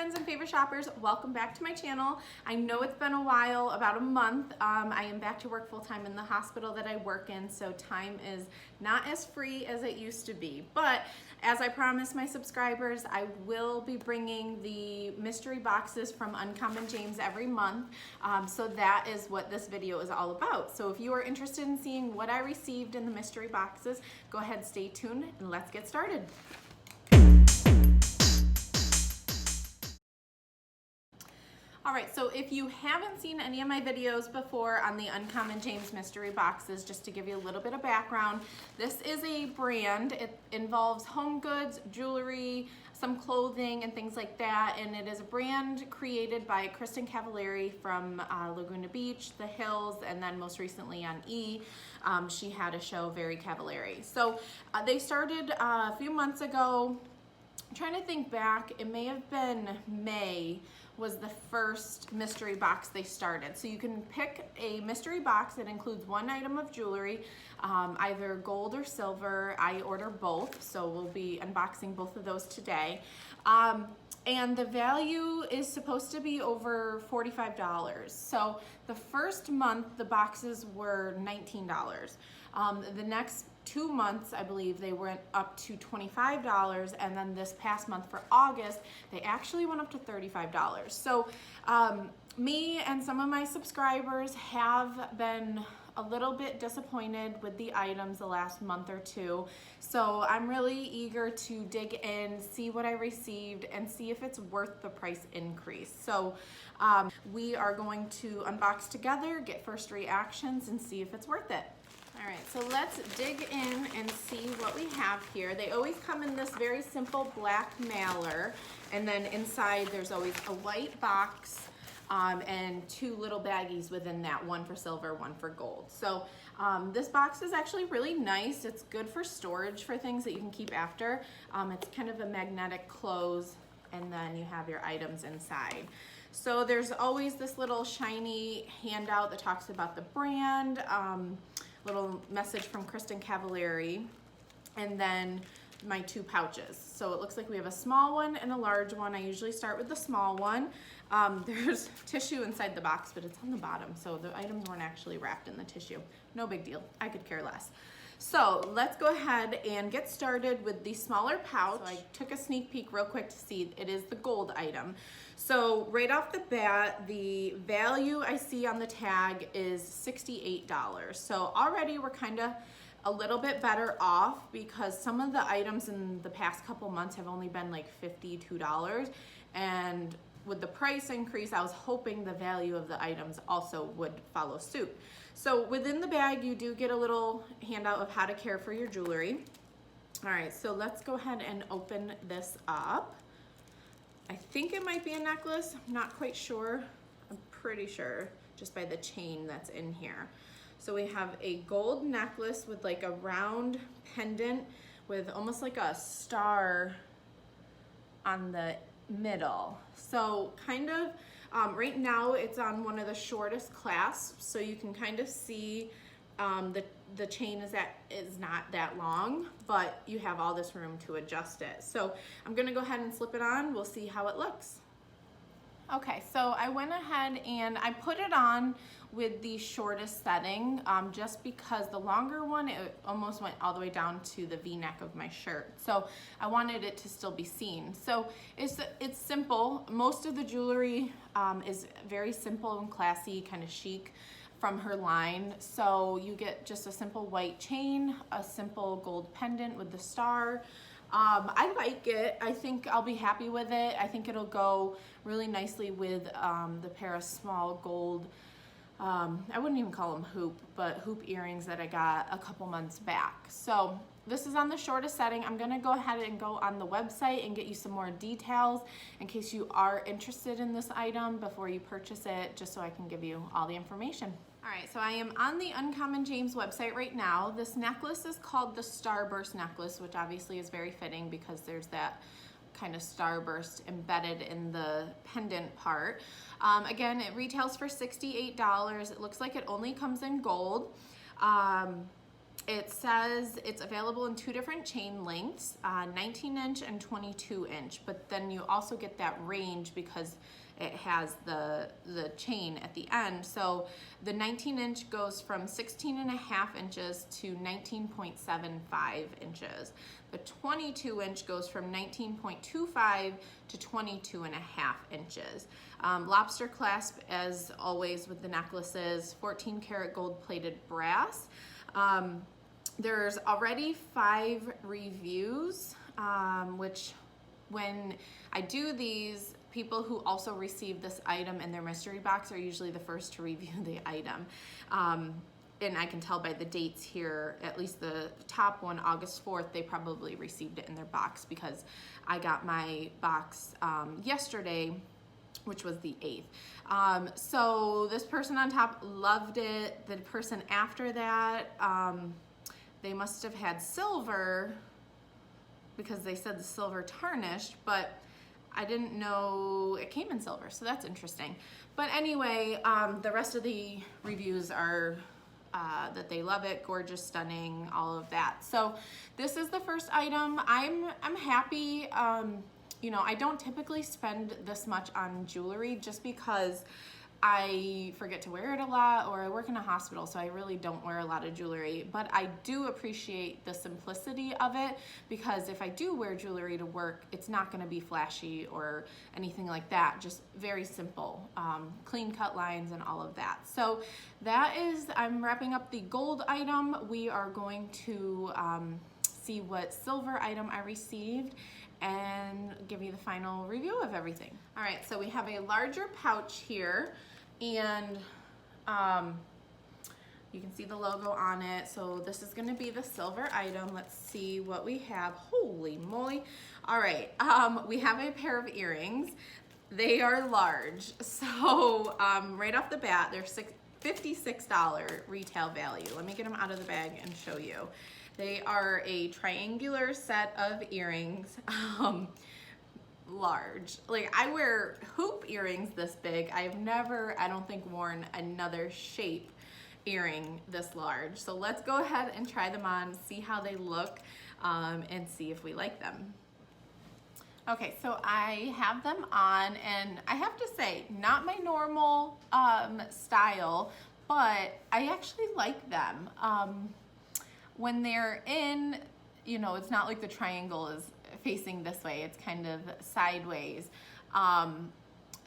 friends and favorite shoppers, welcome back to my channel. I know it's been a while, about a month. I am back to work full-time in the hospital that I work in, so time is not as free as it used to be. But as I promised my subscribers, I will be bringing the mystery boxes from Uncommon James every month. So that is what this video is all about. So if you are interested in seeing what I received in the mystery boxes, go ahead, stay tuned, and let's get started. All right, so if you haven't seen any of my videos before on the Uncommon James mystery boxes, just to give you a little bit of background, this is a brand. It involves home goods, jewelry, some clothing, and things like that, and it is a brand created by Kristen Cavallari from Laguna Beach, The Hills, and then most recently on E! She had a show, Very Cavallari. So they started a few months ago. I'm trying to think back, it may have been May was the first mystery box they started. So you can pick a mystery box that includes one item of jewelry, either gold or silver. I order both, so we'll be unboxing both of those today. And the value is supposed to be over $45. So the first month, the boxes were $19. The next 2 months, I believe, they went up to $25, and then this past month for August, they actually went up to $35. So me and some of my subscribers have been a little bit disappointed with the items the last month or two. So I'm really eager to dig in, see what I received, and see if it's worth the price increase. So we are going to unbox together, get first reactions, and see if it's worth it. All right, so let's dig in and see what we have here. They always come in this very simple black mailer, and then inside there's always a white box and two little baggies within that, one for silver, one for gold. So this box is actually really nice. It's good for storage for things that you can keep after. It's kind of a magnetic close, and then you have your items inside. So there's always this little shiny handout that talks about the brand, little message from Kristen Cavallari, and then my two pouches. So it looks like we have a small one and a large one. I usually start with the small one. There's tissue inside the box, but it's on the bottom, so the items weren't actually wrapped in the tissue. No big deal, I could care less. So let's go ahead and get started with the smaller pouch. So I took a sneak peek real quick to see it is the gold item. So right off the bat, the value I see on the tag is $68. So already we're kind of a little bit better off, because some of the items in the past couple months have only been like $52. And with the price increase, I was hoping the value of the items also would follow suit. So within the bag, you do get a little handout of how to care for your jewelry. All right, so let's go ahead and open this up. I think it might be a necklace, I'm not quite sure. I'm pretty sure just by the chain that's in here. So we have a gold necklace with like a round pendant with almost like a star on the middle. So kind of, right now it's on one of the shortest clasps, so you can kind of see the chain is not that long, but you have all this room to adjust it. So I'm gonna go ahead and slip it on. We'll see how it looks. Okay, so I went ahead and I put it on with the shortest setting, just because the longer one, it almost went all the way down to the V-neck of my shirt. So I wanted it to still be seen. So it's simple. Most of the jewelry is very simple and classy, kind of chic from her line. So you get just a simple white chain, a simple gold pendant with the star. I like it. I think I'll be happy with it. I think it'll go really nicely with the pair of small gold, I wouldn't even call them hoop, but hoop earrings that I got a couple months back. So this is on the shortest setting. I'm gonna go ahead and go on the website and get you some more details in case you are interested in this item before you purchase it, just so I can give you all the information. All right, so I am on the Uncommon James website right now. This necklace is called the Starburst necklace, which obviously is very fitting because there's that kind of starburst embedded in the pendant part. Again, it retails for $68. It looks like it only comes in gold. It says it's available in 2 different chain lengths, 19-inch and 22-inch, but then you also get that range because it has the chain at the end. So the 19-inch goes from 16.5 inches to 19.75 inches. The 22-inch goes from 19.25 to 22.5 inches. Lobster clasp, as always with the necklaces, 14 karat gold plated brass. There's already 5 reviews, which when I do these, people who also receive this item in their mystery box are usually the first to review the item. And I can tell by the dates here, at least the top one, August 4th, they probably received it in their box because I got my box yesterday, which was the 8th. So this person on top loved it. The person after that, they must have had silver because they said the silver tarnished, but I didn't know it came in silver, so that's interesting. But anyway, the rest of the reviews are that they love it, gorgeous, stunning, all of that. So this is the first item. I'm happy. You know, I don't typically spend this much on jewelry just because I forget to wear it a lot, or I work in a hospital, so I really don't wear a lot of jewelry. But I do appreciate the simplicity of it, because if I do wear jewelry to work, it's not gonna be flashy or anything like that, just very simple, clean cut lines and all of that. So that is, I'm wrapping up the gold item. We are going to see what silver item I received and give you the final review of everything. All right, so we have a larger pouch here, and you can see the logo on it. So this is gonna be the silver item. Let's see what we have. Holy moly. All right, we have a pair of earrings. They are large. So right off the bat, they're $56 retail value. Let me get them out of the bag and show you. They are a triangular set of earrings, large. Like, I wear hoop earrings this big. I've never, I don't think, worn another shape earring this large. So let's go ahead and try them on, see how they look, and see if we like them. Okay, so I have them on, and I have to say, not my normal style, but I actually like them. When they're in, you know, it's not like the triangle is facing this way, it's kind of sideways.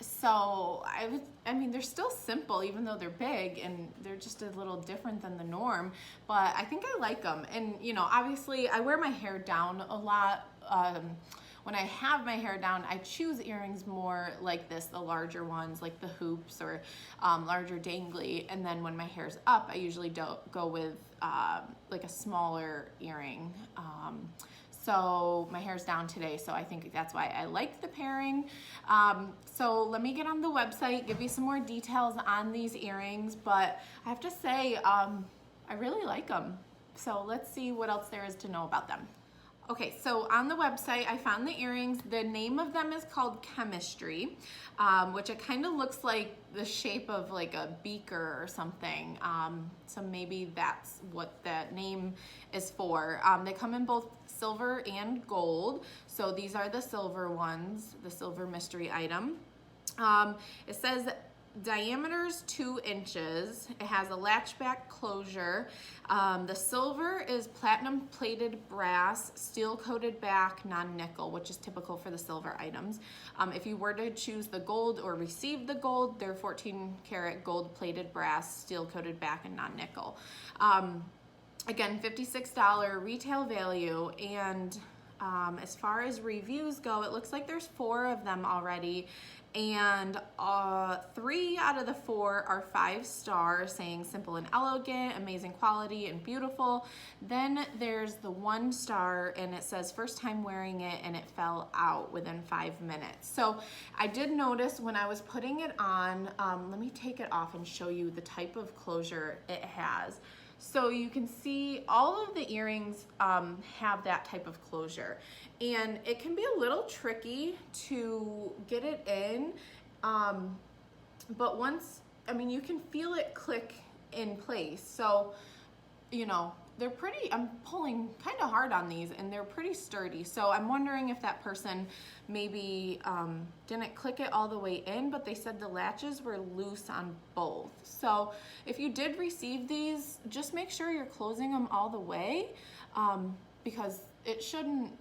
So I mean, they're still simple, even though they're big, and they're just a little different than the norm, but I think I like them. And, you know, obviously I wear my hair down a lot. When I have my hair down, I choose earrings more like this, the larger ones, like the hoops, or larger dangly. And then when my hair's up, I usually go with like a smaller earring. So my hair's down today, so I think that's why I like the pairing. So let me get on the website, give you some more details on these earrings, but I have to say, I really like them. So let's see what else there is to know about them. Okay, so on the website, I found the earrings. The name of them is called Chemistry, which it kind of looks like the shape of like a beaker or something. So maybe that's what that name is for. They come in both silver and gold. So these are the silver ones, the silver mystery item. It says diameter's 2 inches. It has a latchback closure. The silver is platinum plated brass, steel coated back, non-nickel, which is typical for the silver items. If you were to choose the gold or receive the gold, they're 14 karat gold plated brass, steel coated back, and non-nickel. Again, $56 retail value. And as far as reviews go, it looks like there's 4 of them already, and 3 out of the 4 are 5-star, saying simple and elegant, amazing quality, and beautiful. Then there's the 1-star, and it says first time wearing it and it fell out within 5 minutes. So I did notice when I was putting it on, let me take it off and show you the type of closure it has. So you can see all of the earrings have that type of closure, and it can be a little tricky to get it in, but once, I mean, you can feel it click in place. So, you know, they're pretty, I'm pulling kind of hard on these and they're pretty sturdy. So I'm wondering if that person maybe didn't click it all the way in, but they said the latches were loose on both. So if you did receive these, just make sure you're closing them all the way, because it shouldn't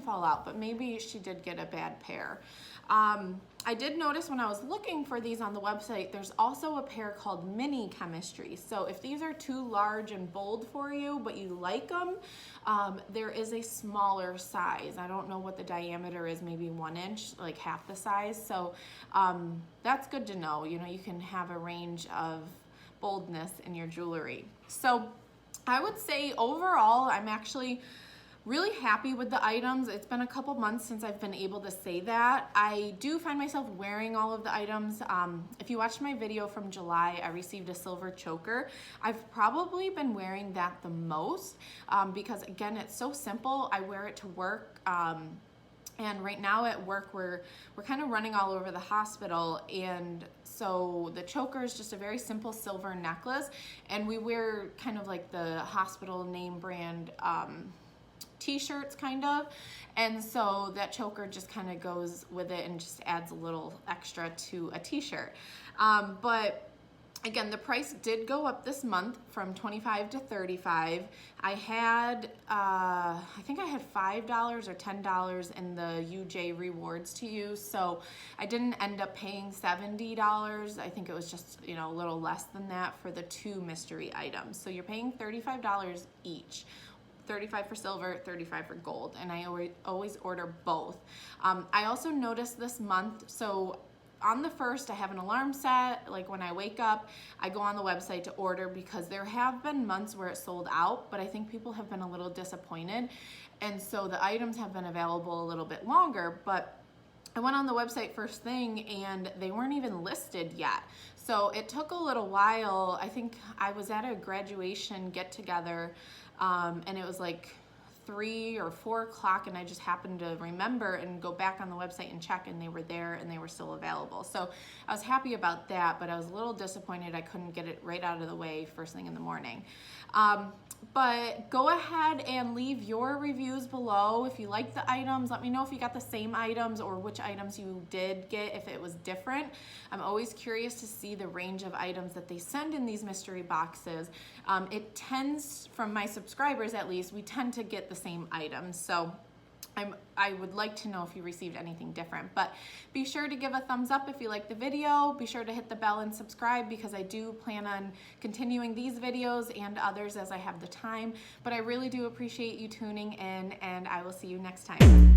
fall out, but maybe she did get a bad pair. I did notice when I was looking for these on the website, there's also a pair called Mini Chemistry. So if these are too large and bold for you, but you like them, there is a smaller size. I don't know what the diameter is, maybe 1 inch, like half the size. So that's good to know. You know, you can have a range of boldness in your jewelry. So I would say overall, I'm actually really happy with the items. It's been a couple months since I've been able to say that. I do find myself wearing all of the items. If you watched my video from July, I received a silver choker. I've probably been wearing that the most because again, it's so simple. I wear it to work. And right now at work, we're kind of running all over the hospital, and so the choker is just a very simple silver necklace, and we wear kind of like the hospital name brand t-shirts kind of, and so that choker just kind of goes with it and just adds a little extra to a t-shirt. But again, the price did go up this month from $25 to $35. I had, I think I had $5 or $10 in the UJ rewards to use, so I didn't end up paying $70. I think it was just, you know, a little less than that for the 2 mystery items. So you're paying $35 each. 35 for silver, 35 for gold, and I always order both. I also noticed this month, so on the 1st I have an alarm set, like when I wake up, I go on the website to order because there have been months where it sold out, but I think people have been a little disappointed, and so the items have been available a little bit longer, but I went on the website first thing and they weren't even listed yet. So it took a little while. I think I was at a graduation get together and it was like 3 or 4 o'clock, and I just happened to remember and go back on the website and check, and they were there and they were still available. So I was happy about that, but I was a little disappointed I couldn't get it right out of the way first thing in the morning. But go ahead and leave your reviews below. If you like the items, let me know if you got the same items or which items you did get, if it was different. I'm always curious to see the range of items that they send in these mystery boxes. It tends, from my subscribers at least, we tend to get the same items. So I would like to know if you received anything different, but be sure to give a thumbs up if you like the video. Be sure to hit the bell and subscribe because I do plan on continuing these videos and others as I have the time, but I really do appreciate you tuning in, and I will see you next time.